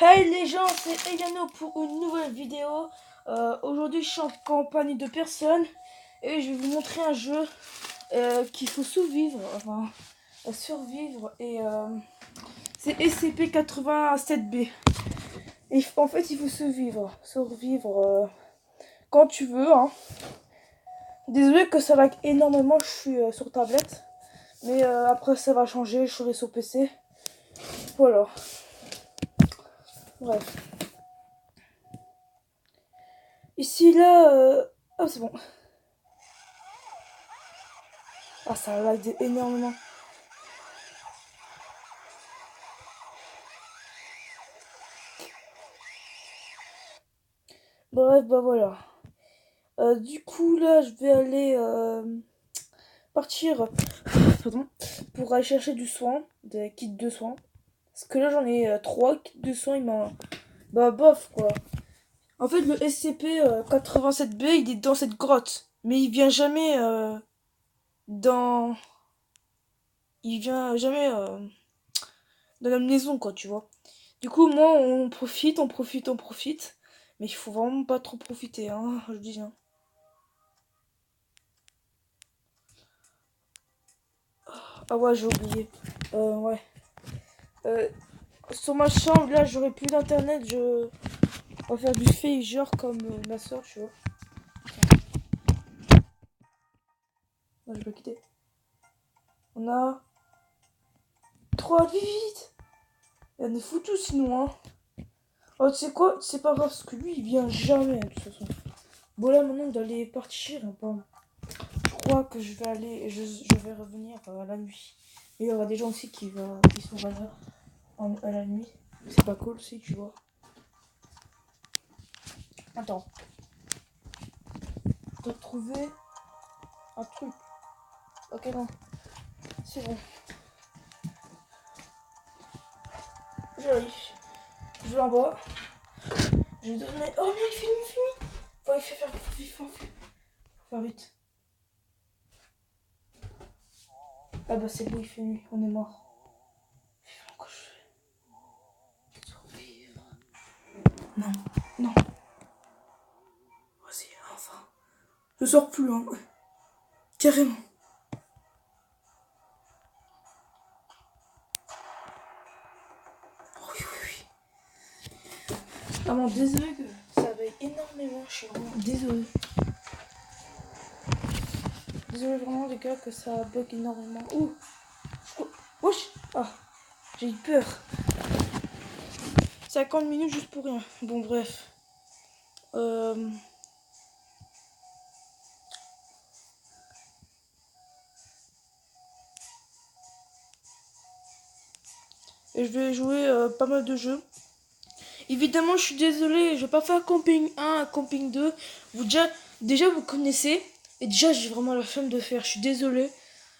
Hey les gens, c'est Eliano pour une nouvelle vidéo. Aujourd'hui, je suis en compagnie de personnes et je vais vous montrer un jeu qu'il faut survivre et c'est SCP-87B. En fait, il faut survivre quand tu veux. Hein. Désolé que ça lag énormément, je suis sur tablette, mais après ça va changer, je serai sur PC. Voilà. Bref. Ici là, oh c'est bon. Ah, ça lag énormément. Bref, bah voilà. Du coup, là, je vais aller partir pardon, pour aller chercher du soin, des kits de soins. Parce que là, j'en ai 3 kits de soins. Il m'a. Bah, bof, quoi. En fait, le SCP-87B, il est dans cette grotte. Mais il vient jamais dans. Il vient jamais dans la maison, quoi, tu vois. Du coup, moi, on profite. Mais il faut vraiment pas trop profiter, hein, je dis. Hein. Ah ouais, j'ai oublié. Ouais. Euh, Sur ma chambre, là, j'aurai plus d'internet. On va faire du fait comme ma soeur, tu vois. Non, je vais quitter. On a 3 vite. On est foutu sinon, hein. Oh, tu sais quoi? C'est pas grave, parce que lui, il vient jamais, de toute façon. Bon, là, maintenant, on doit aller partir. Hein, bon. Je crois que je vais aller. Je vais revenir à la nuit. Et il y aura des gens aussi qui sont là à la nuit. C'est pas cool aussi, tu vois. Attends. Je dois trouver un truc. Ok, non. C'est bon. J'arrive. Je l'envoie. Je lui donne. Oh non, il finit. Faut faire vite. Ah bah c'est bon, il fait nuit. On est mort. Vivement que je vais survivre. Non, non. Vas-y, enfin. Je sors plus, hein. Carrément. Oh, oui, oui, oui. Vraiment désolé que ça veille énormément. Je suis vraiment désolé. Désolé vraiment les gars que ça bug énormément. Ouh. Wesh. Ah, j'ai eu peur. 50 minutes juste pour rien. Bon bref. Et je vais jouer pas mal de jeux. Évidemment, je suis désolée, je vais pas faire camping 1, camping 2. Vous déjà vous connaissez. Et déjà, j'ai vraiment la flemme de faire. Je suis désolée.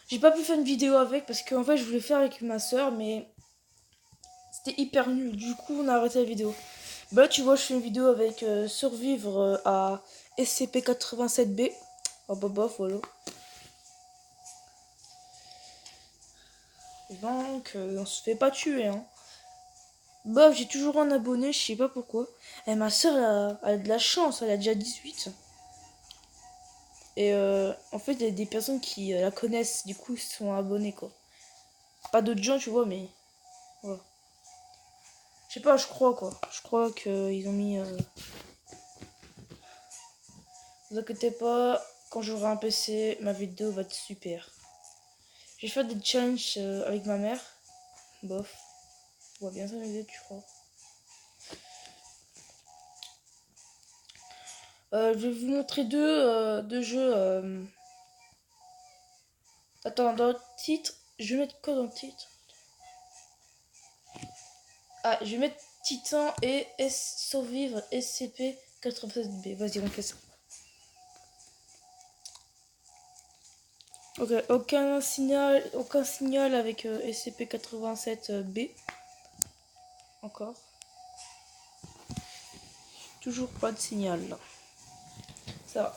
J'ai pas pu faire une vidéo avec parce qu'en fait, je voulais faire avec ma soeur, mais c'était hyper nul. Du coup, on a arrêté la vidéo. Bah là, tu vois, je fais une vidéo avec survivre à SCP-87B. Oh bah bof, voilà. Donc, on se fait pas tuer, hein. Bof, j'ai toujours un abonné, je sais pas pourquoi. Et ma soeur a de la chance, elle a déjà 18. Et en fait, il y a des personnes qui la connaissent, du coup, ils sont abonnés, quoi. Pas d'autres gens, tu vois, mais voilà. Je sais pas, je crois, quoi. Je crois qu'ils ont mis. Ne vous inquiétez pas, quand j'aurai un PC, ma vidéo va être super. J'ai fait des challenges avec ma mère. Bof. On va bien s'amuser, tu crois. Je vais vous montrer deux jeux. Attends, dans le titre, je vais mettre quoi dans le titre? Ah, je vais mettre Titan et Survivre SCP-87B. Vas-y, on fait ça. Ok, aucun signal avec SCP-87B. Encore. Toujours pas de signal là. Ça va.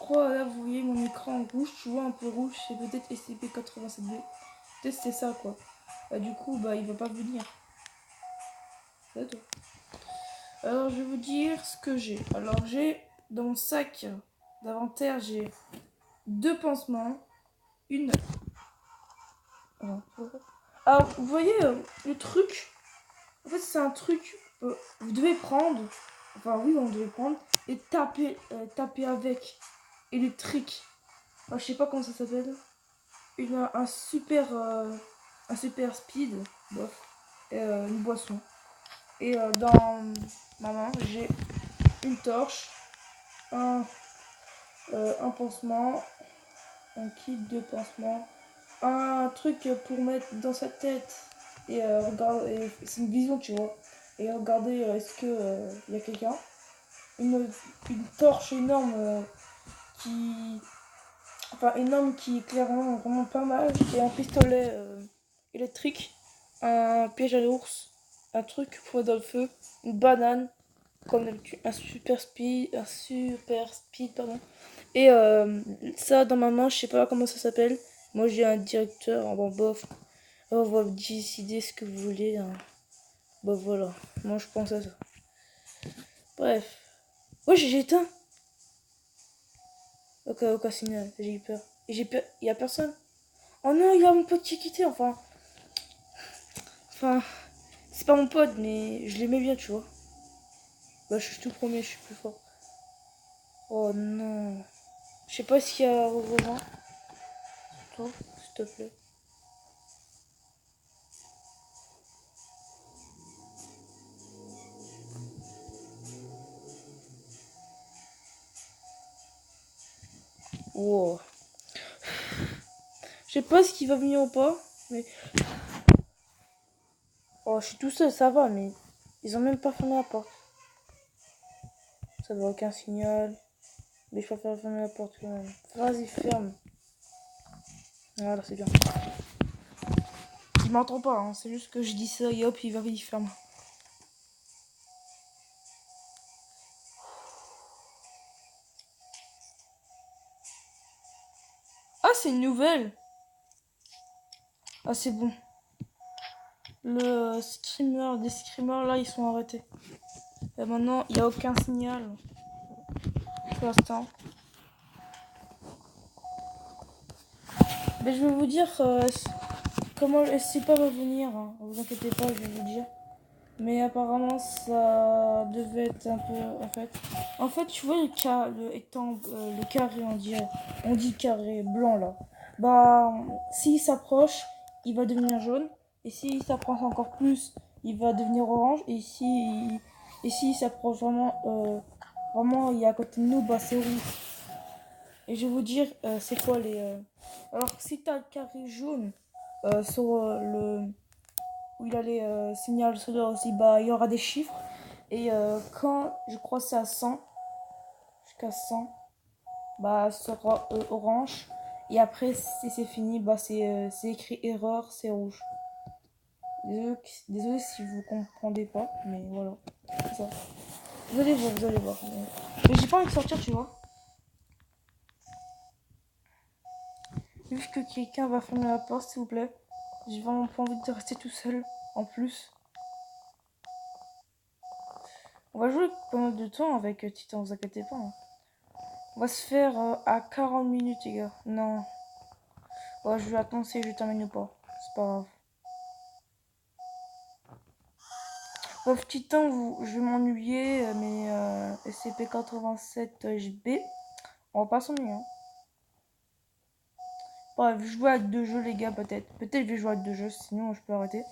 crois, là, vous voyez mon écran en rouge, tu vois un peu rouge, c'est peut-être SCP-87B. Peut-être c'est ça, quoi. Bah, du coup, bah, il va pas venir. C'est à toi. Alors, je vais vous dire ce que j'ai. Alors, j'ai dans mon sac d'inventaire, j'ai 2 pansements, une. Alors, vous voyez le truc. En fait, c'est un truc. Vous devez prendre. Enfin, oui, on devait prendre et taper avec électrique. Enfin, je sais pas comment ça s'appelle. Un super speed, bof, et une boisson. Et dans ma main, j'ai une torche, un pansement, un kit de pansement, un truc pour mettre dans sa tête et regarder, c'est une vision, tu vois, et regarder est-ce que y a quelqu'un. Une torche énorme qui enfin énorme qui éclaire vraiment pas mal, et un pistolet électrique, un piège à l'ours, un truc pour mettre dans le feu, une banane comme d'habitude, un super speed pardon, et ça dans ma main, je sais pas comment ça s'appelle. Moi j'ai un directeur en bof, on va décider ce que vous voulez hein. Bah voilà, moi je pense à ça. Bref, ouais, j'ai éteint. Ok, signal, j'ai eu peur. Et j'ai peur, y a personne. Oh non, il y a mon pote qui est quitté, enfin, c'est pas mon pote, mais je l'aimais bien, tu vois. Bah, je suis tout premier, je suis plus fort. Oh non. Je sais pas s'il y a Romain. Toi, s'il te plaît. Wow. Je sais pas s'il va venir ou pas, mais. Oh, je suis tout seul, ça va, mais. Ils ont même pas fermé la porte. Ça va, aucun signal. Mais je préfère fermer la porte quand même. Vas-y, ferme. Voilà, c'est bien. Il m'entend pas, hein. C'est juste que je dis ça et hop, il ferme. Ah, c'est une nouvelle. Ah, c'est bon. Les screamers là, ils sont arrêtés. Et maintenant, il n'y a aucun signal pour l'instant. Mais je vais vous dire comment le SCP va venir. Hein. Vous inquiétez pas, je vais vous dire. Mais apparemment, ça devait être un peu. En fait, tu vois le carré, on dit carré blanc là. Bah, s'il s'approche, il va devenir jaune. Et s'il s'approche encore plus, il va devenir orange. Et s'il s'approche vraiment, il est à côté de nous, bah c'est rouge. Et je vais vous dire, c'est quoi les. Alors, si t'as le carré jaune sur le. Où il a les signaux sonores aussi, bah il y aura des chiffres. Et quand je crois que c'est à 100, jusqu'à 100, bah ça sera orange. Et après, si c'est fini, bah c'est écrit erreur, c'est rouge. Désolé si vous comprenez pas, mais voilà. C'est ça. Vous allez voir, vous allez voir. Mais j'ai pas envie de sortir, tu vois. Juste que quelqu'un va fermer la porte, s'il vous plaît. J'ai vraiment pas envie de rester tout seul. En plus, on va jouer pas mal de temps avec Titan, vous inquiétez pas. Hein. On va se faire à 40 minutes, les gars. Non. Ouais, je vais attendre si je termine ou pas. C'est pas grave. Bref, Titan, je vais m'ennuyer, mais SCP-87 GB, on va pas s'ennuyer. Hein. Bref, je joue à 2 jeux, les gars, peut-être. Peut-être que je vais jouer à 2 jeux, sinon je peux arrêter.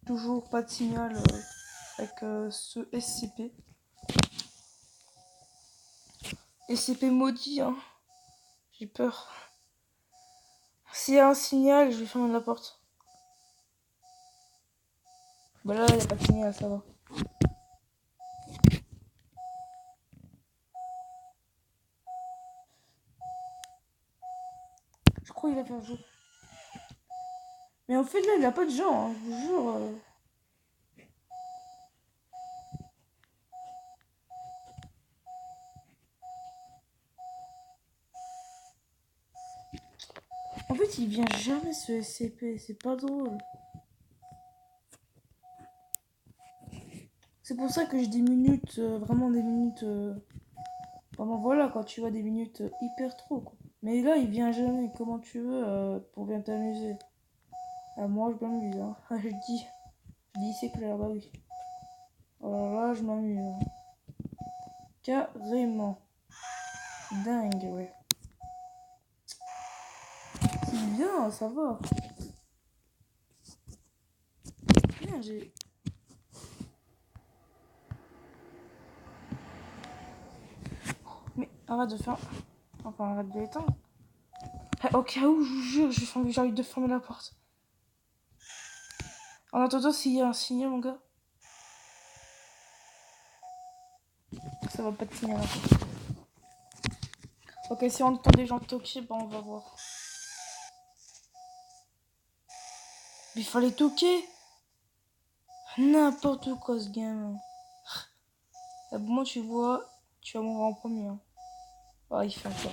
Toujours pas de signal avec ce SCP. SCP maudit, hein. J'ai peur. S'il y a un signal, je vais fermer la porte. Bah là, il n'y a pas de signal, ça va. Je crois qu'il va faire jour. Mais en fait, là, il a pas de gens, hein, je vous jure. En fait, il vient jamais ce SCP, c'est pas drôle. C'est pour ça que j'ai des minutes, vraiment des minutes. Vraiment, voilà, quand tu vois des minutes hyper trop, quoi. Mais là, il vient jamais. Comment tu veux pour bien t'amuser? Ah, moi, je m'amuse, hein. Je dis, c'est clair, bah oui. Alors là, je m'amuse, hein. Carrément. Dingue, ouais. C'est bien, ça va. Bien, j'ai. Mais arrête de faire. Enfin, arrête de l'éteindre. Au cas où, je vous jure, j'ai envie de fermer la porte. En attendant, s'il y a un signal, mon gars. Ça va pas de signal. Hein. Ok, si on entend des gens toquer, bah on va voir. Mais il fallait toquer. N'importe quoi ce gamin. Moi tu vois, tu vas mourir en premier. Hein. Ah, il fait encore.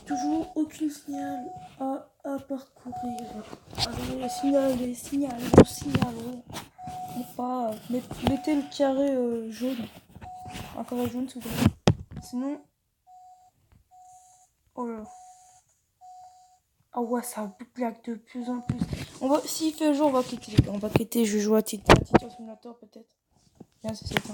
Toujours aucun signal à parcourir. Allez, signalez, signalons. Pas, mettez le carré jaune. Un carré jaune s'il vous plaît. Sinon. Oh là. Ah ouais, ça blague de plus en plus. S'il fait jour, on va quitter les gars. On va quitter, je joue à Titan Simulator peut-être. Bien, c'est ça.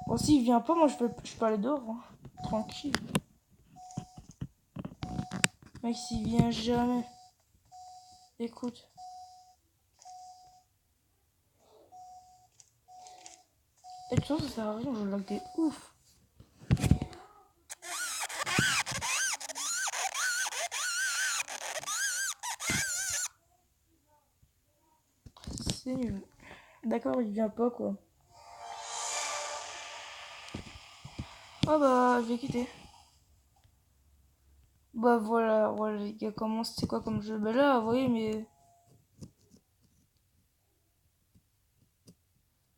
Bon, s'il vient pas, moi je peux aller dehors. Hein. Tranquille. Mec, s'il vient jamais. Écoute. Et de toute façon, ça sert à rien, je lag des ouf. C'est nul. D'accord, il vient pas quoi. Ah bah, je vais quitter. Bah voilà, les gars, comment c'était quoi comme jeu? Bah là, vous voyez, mais.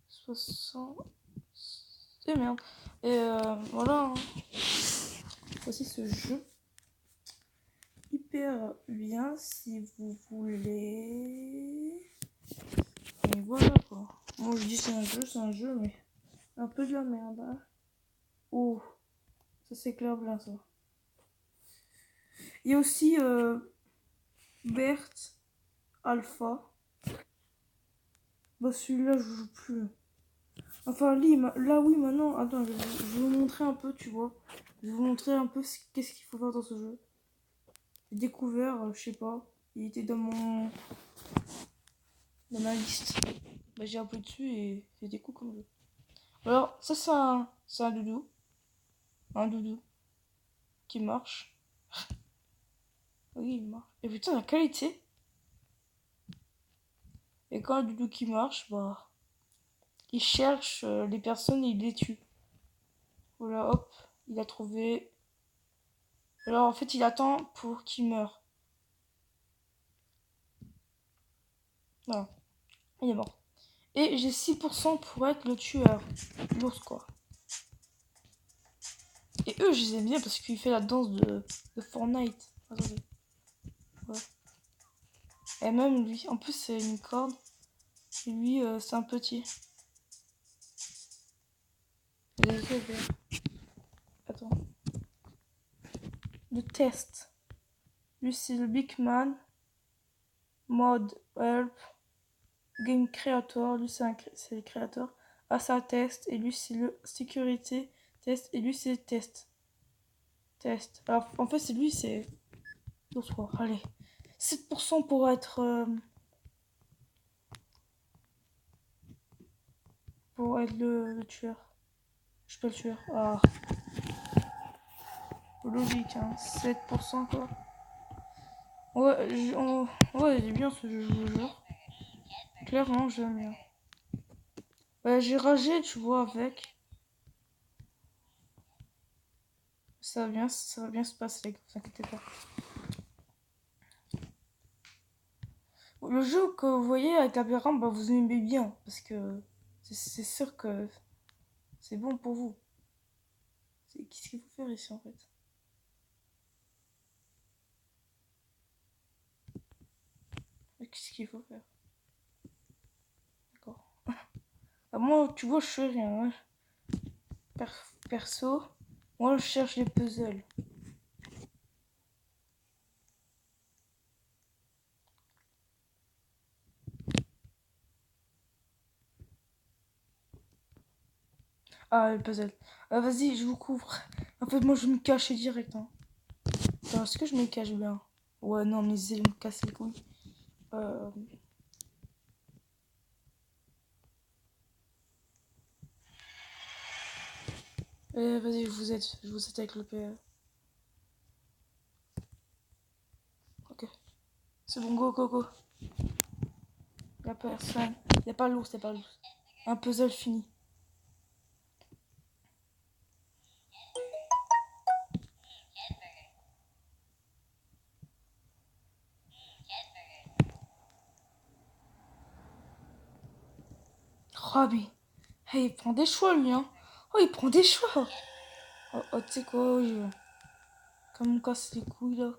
60. Eh merde. Et voilà. Hein. Voici ce jeu. Hyper bien si vous voulez. Et voilà quoi. Moi je dis c'est un jeu, mais un peu de la merde. Hein. Oh, ça c'est clair bien ça. Il y a aussi Bert Alpha. Bah celui-là je joue plus. Enfin là oui maintenant. Attends, je vais vous montrer un peu, tu vois. Je vais vous montrer un peu qu'est-ce qu'il faut faire dans ce jeu. J'ai découvert, je sais pas. Il était dans ma liste. Bah, j'ai appuyé dessus et c'était cool comme jeu. Alors ça c'est un doudou. Un doudou qui marche. Oui, il marche. Et putain la qualité. Et quand le doudou qui marche, bah il cherche les personnes et il les tue. Voilà, hop, il a trouvé. Alors en fait, il attend pour qu'il meure. Voilà, il est mort. Et j'ai 6% pour être le tueur. L'ours quoi. Et eux, je les aime bien parce qu'il fait la danse de Fortnite. Attendez. Ouais. Et même lui, en plus c'est une corde. Et lui, c'est un petit. Attends. Le test. Lui, c'est le Big Man. Mode Help. Game Creator. Lui, c'est le créateur. Assa Test. Et lui, c'est le Sécurité Test. Et lui, c'est le Test. Test. Alors, en fait, c'est lui, c'est. Bonsoir. Allez. 7% pour être. pour être le tueur. Je suis pas le tueur. Ah, logique, hein. 7% quoi. Ouais, ouais, il est bien ce jeu, je vous jure. Clairement, j'aime bien. Bah, j'ai ragé, tu vois, avec. Ça va bien se passer, vous inquiétez pas. Le jeu que vous voyez avec l'aberrant, bah, vous aimez bien. Parce que c'est sûr que c'est bon pour vous. Qu'est-ce qu'il faut faire ici, en fait? Qu'est-ce qu'il faut faire? D'accord. Ah, moi, tu vois, je fais rien. Hein. Perso, moi, je cherche les puzzles. Ah, le puzzle. Ah, vas-y, je vous couvre. En fait, moi, je me cache direct. Hein. Attends, est-ce que je me cache bien? Ouais, non, mes ailes me cassent les couilles. Euh... vas-y, je vous aide avec le PE. Ok. C'est bon, go, go, go. Y'a personne. Y'a pas l'ours, y'a pas l'ours. Un puzzle fini. Oh, mais... Hey, il prend des choix, lui, hein. Oh, il prend des choix. Oh, oh tu sais quoi, comme on casse les couilles, là.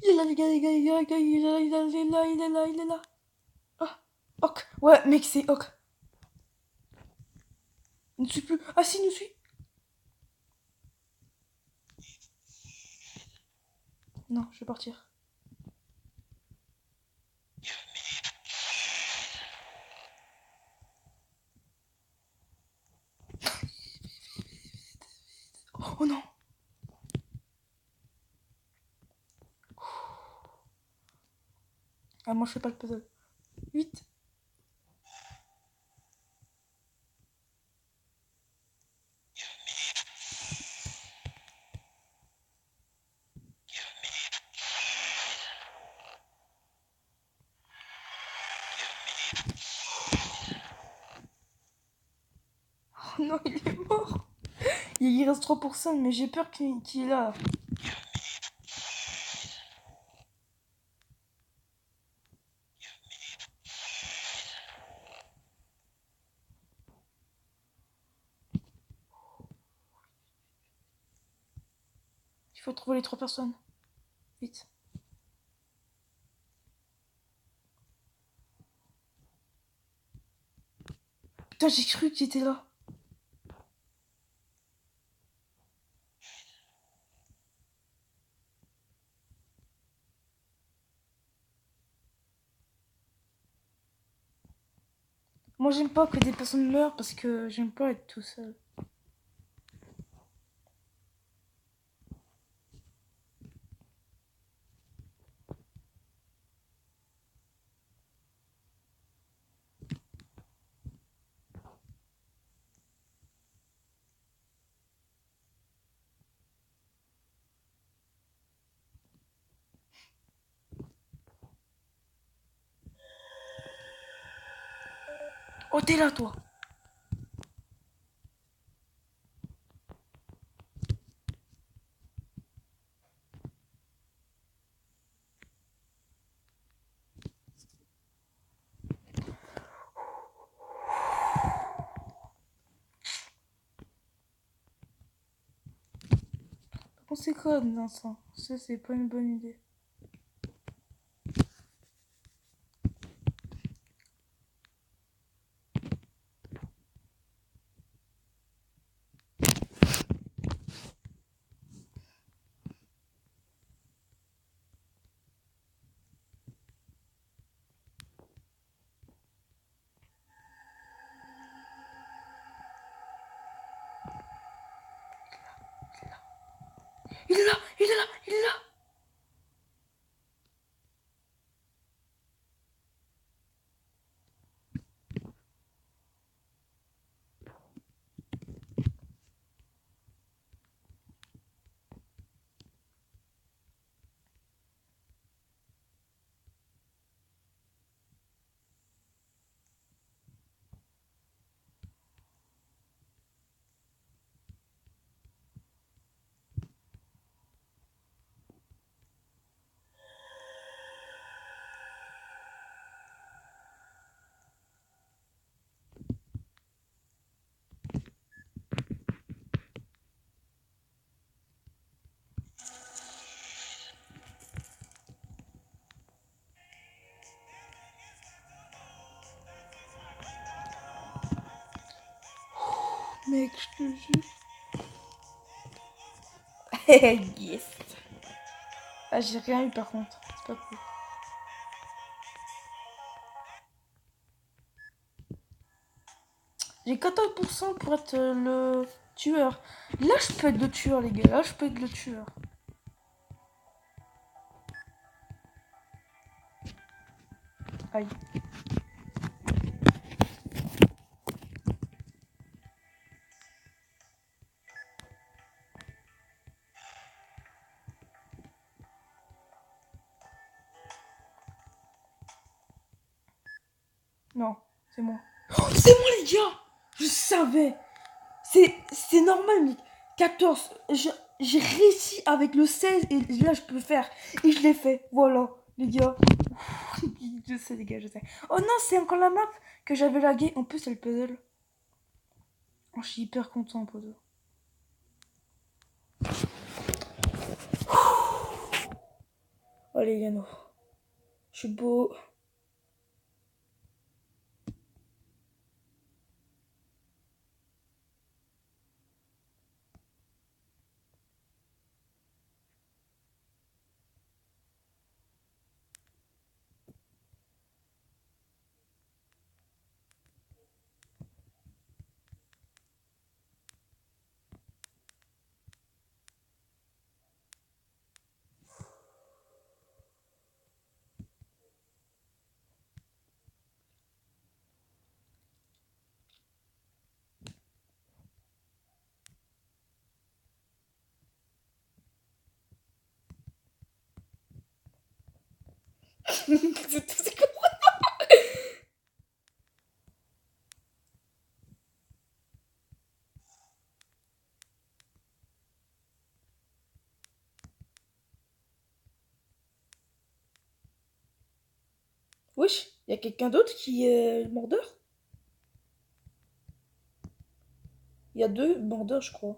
Il est là, les gars, les gars, les gars, les gars, il est là, il est là, il est là, il est là, il est là. Ah, ok. Ouais, mec, c'est ok. Il ne suit plus. Ah, si, il nous suit. Non, je vais partir. Oh non. Ah, moi, je fais pas le puzzle. 8. Oh non, il est mort. Il reste 3%, mais j'ai peur qu'il est là. Il faut trouver les 3 personnes. Vite. Putain, j'ai cru qu'il était là. Moi, j'aime pas que des personnes meurent parce que j'aime pas être tout seul. Oh, t'es là, toi. On c'est quoi, Vincent? Ça, c'est pas une bonne idée. Il est là, il est là, il est là. Mec, je te jure. Yes. Ah, j'ai rien eu par contre. C'est pas cool. J'ai 14% pour être le tueur. Là, je peux être le tueur, les gars. Là, je peux être le tueur. Aïe. Non, c'est moi. Oh, c'est moi, les gars. Je savais. C'est normal, mec. 14. J'ai réussi avec le 16 et là, je peux faire. Et je l'ai fait. Voilà, les gars. Je sais, les gars, je sais. Oh non, c'est encore la map que j'avais lagué. En plus, c'est le puzzle. Oh, je suis hyper content, poteau. Allez, Yano. Je suis beau. C'est quoi? Wesh, y a quelqu'un d'autre qui est mordeur? Il y a deux mordeurs, je crois.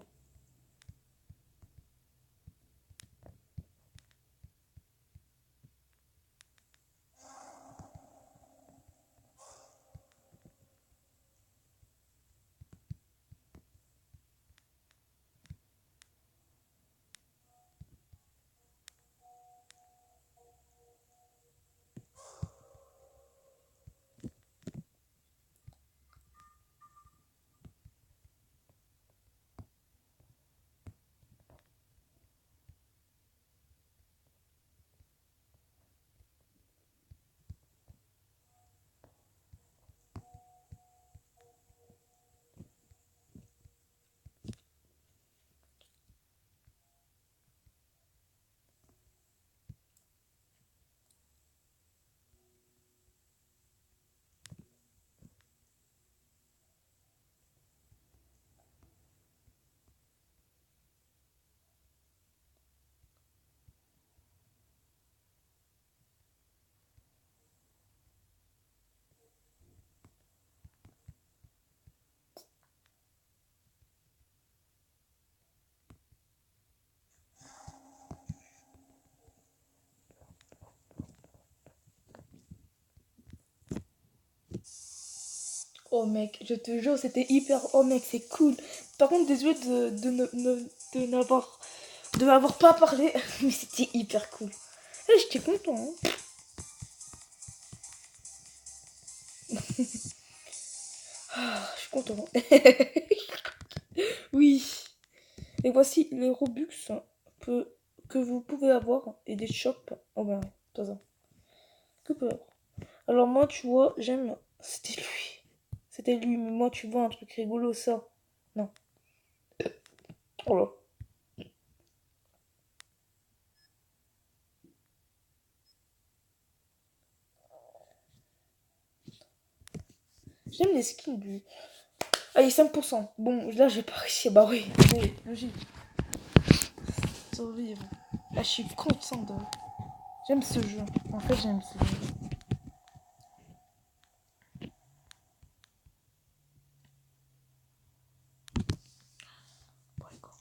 Oh mec, je te jure, c'était hyper. Oh mec, c'est cool. Par contre, désolé de n'avoir de m'avoir pas parlé, mais c'était hyper cool. Eh, j'étais content, hein. Ah, je suis content. Oui. Et voici les Robux que vous pouvez avoir et des shops. Oh ben, pas ça. Que peut avoir. Alors moi, tu vois, j'aime. C'était lui. C'était lui, mais moi, tu vois, un truc rigolo, ça. Non. Oh là. J'aime les skins du. Allez, 5%. Bon, là, j'ai pas réussi. Bah oui, oui, logique. Survivre. Là, je suis content de. J'aime ce jeu. En fait, j'aime ce jeu. Bon, d'accord.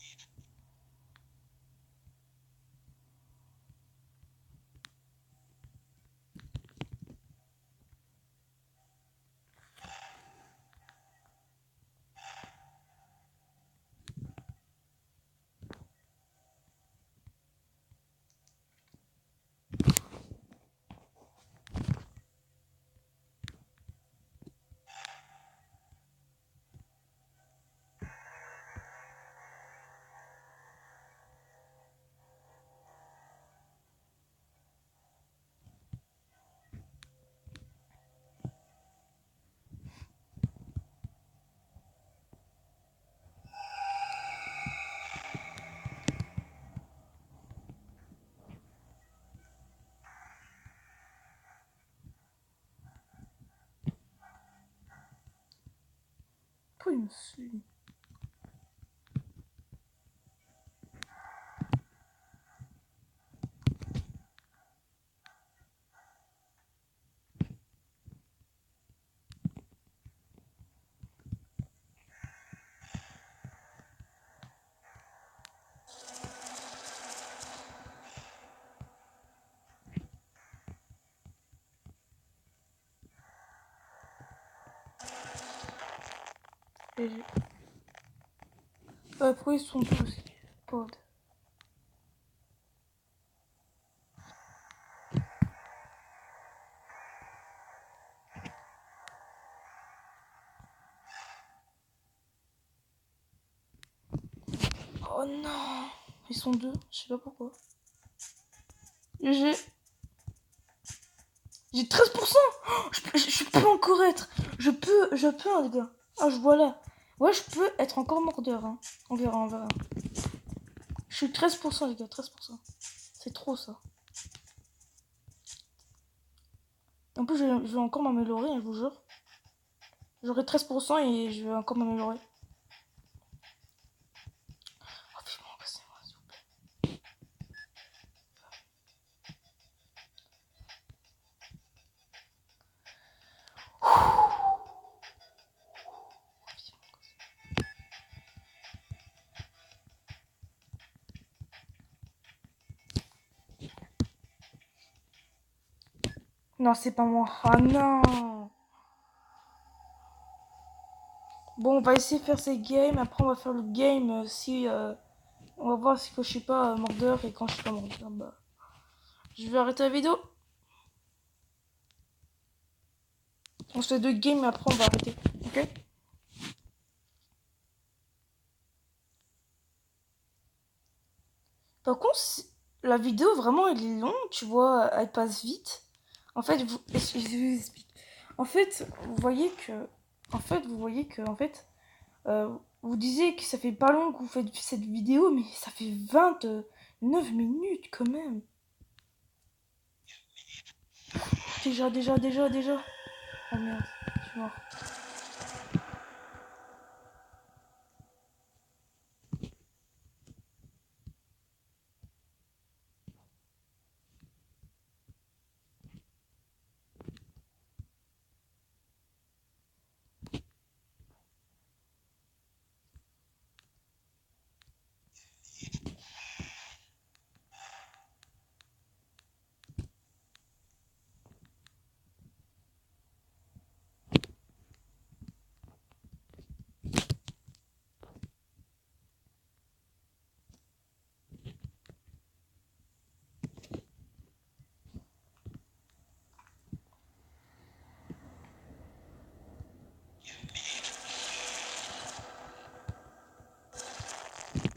Pourquoi il me suit? Pourquoi ils sont deux aussi? Pod. Oh non! Ils sont deux, je sais pas pourquoi. J'ai 13%! Oh, je peux encore être. Je peux, hein, les gars. Ah, je vois là. Ouais, je peux être encore mordeur. Hein. On verra, on verra. Je suis 13%, les gars, 13%. C'est trop ça. En plus, je vais encore m'améliorer, hein, je vous jure. J'aurai 13% et je vais encore m'améliorer. Oh, vivement, passez-moi, s'il vous plaît. Non, c'est pas moi. Ah non! Bon, on va essayer de faire ces games. Après, on va faire le game si. On va voir si que je suis pas mordeur et quand je suis pas mordeur, bah. Je vais arrêter la vidéo. On se fait deux games et après on va arrêter. Ok? Par contre, la vidéo vraiment elle est longue, tu vois, elle passe vite. En fait, je vous explique. En fait, vous voyez que. En fait, vous disiez que ça fait pas long que vous faites cette vidéo, mais ça fait 29 minutes quand même. Déjà. Oh merde, je suis mort.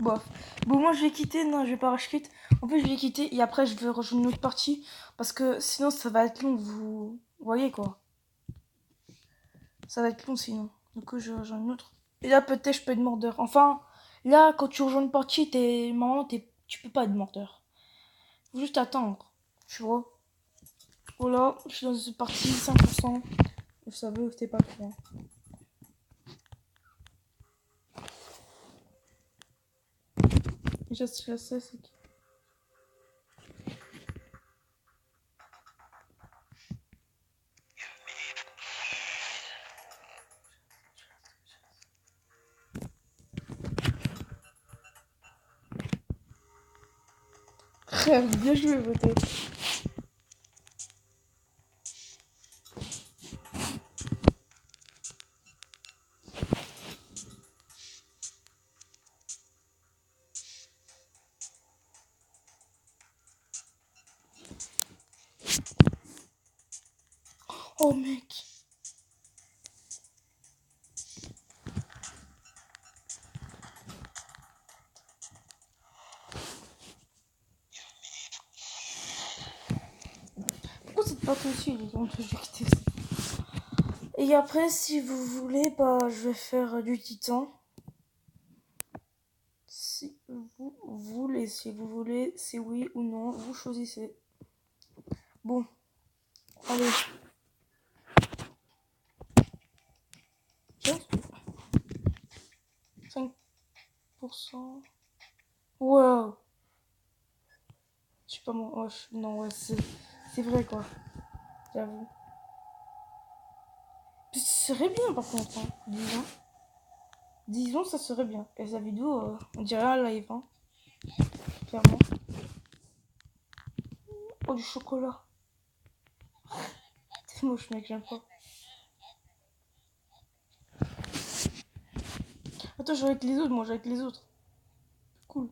Bof. Bon, moi je vais quitter, non, je vais pas rage quit. En fait, je vais quitter et après je vais rejoindre une autre partie parce que sinon ça va être long, vous voyez quoi. Ça va être long sinon. Du coup, je rejoins une autre. Et là, peut-être je peux être mordeur. Enfin, là, quand tu rejoins une partie, tu peux pas être mordeur. Faut juste attendre, tu vois. Voilà, je suis dans une partie 5%. Vous savez, c'était pas trop. Déjà, si je sais, c'est qui. Frère, bien joué, voter. Oh, mec. Pourquoi cette partie aussi, il est introductrice. Et après, si vous voulez, bah, je vais faire du titan. Si vous voulez, si vous voulez, c'est oui ou non, vous choisissez. Bon, allez. 5%. Wow. Je sais pas moi. Oh, non, ouais, c'est vrai quoi. J'avoue. Ce serait bien par contre, hein. Disons. Disons, ça serait bien. Et sa vidéo, on dirait un live, hein. Clairement. Oh, du chocolat. C'est moche, mec, j'aime pas. Attends, je joue avec les autres, moi, je joue avec les autres. Cool.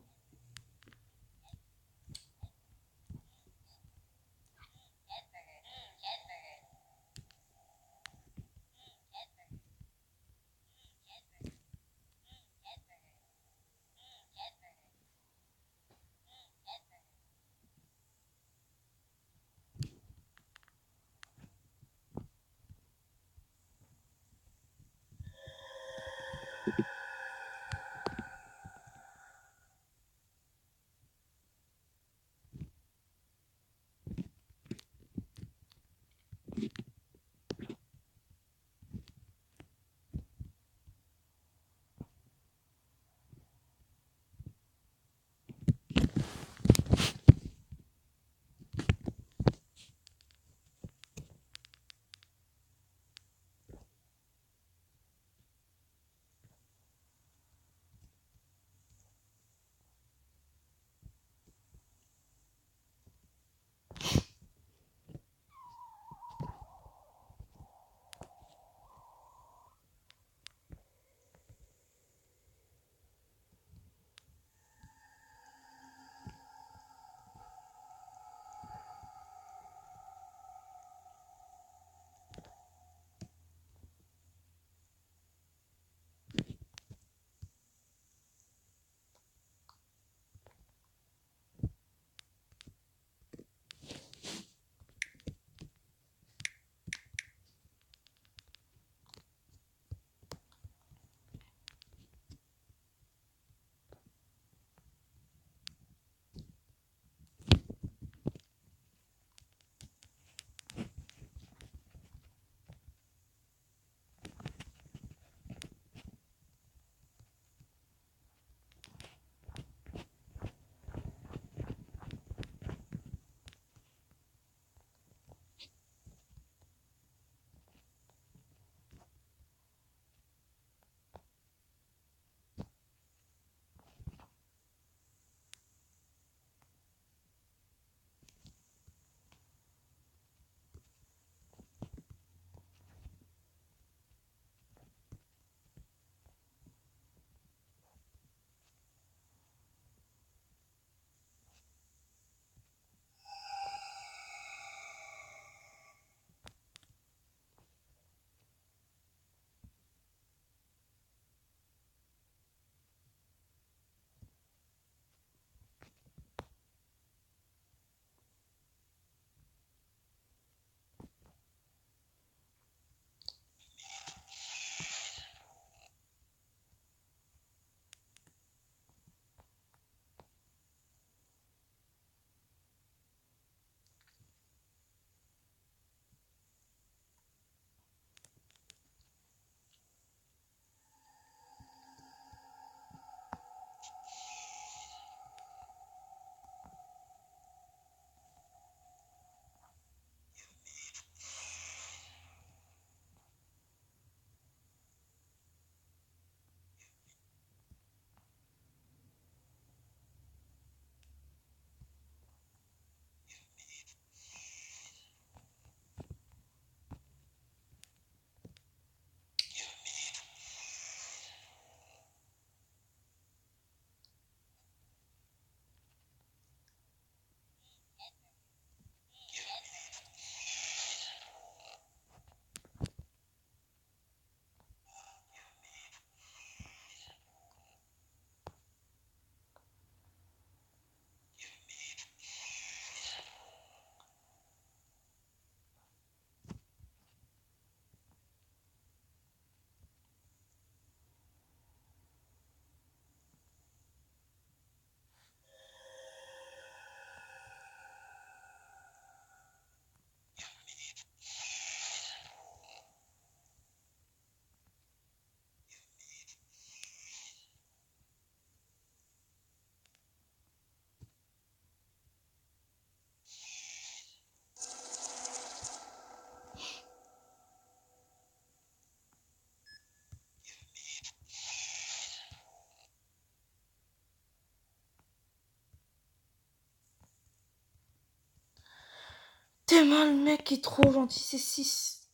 tellement le mec est trop gentil. C'est 6.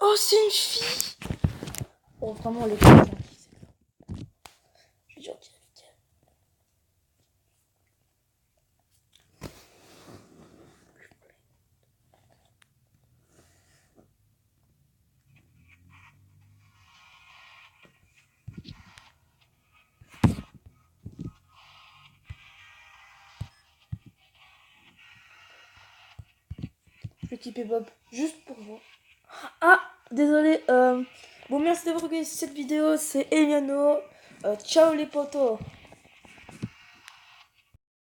Oh, c'est une fille. Oh, vraiment, elle est trop gentille. Je vais dire direct. Je vais clipper Bob juste pour vous. Ah, désolé. Bon, merci d'avoir regardé cette vidéo. C'est Eliano. Ciao les potos.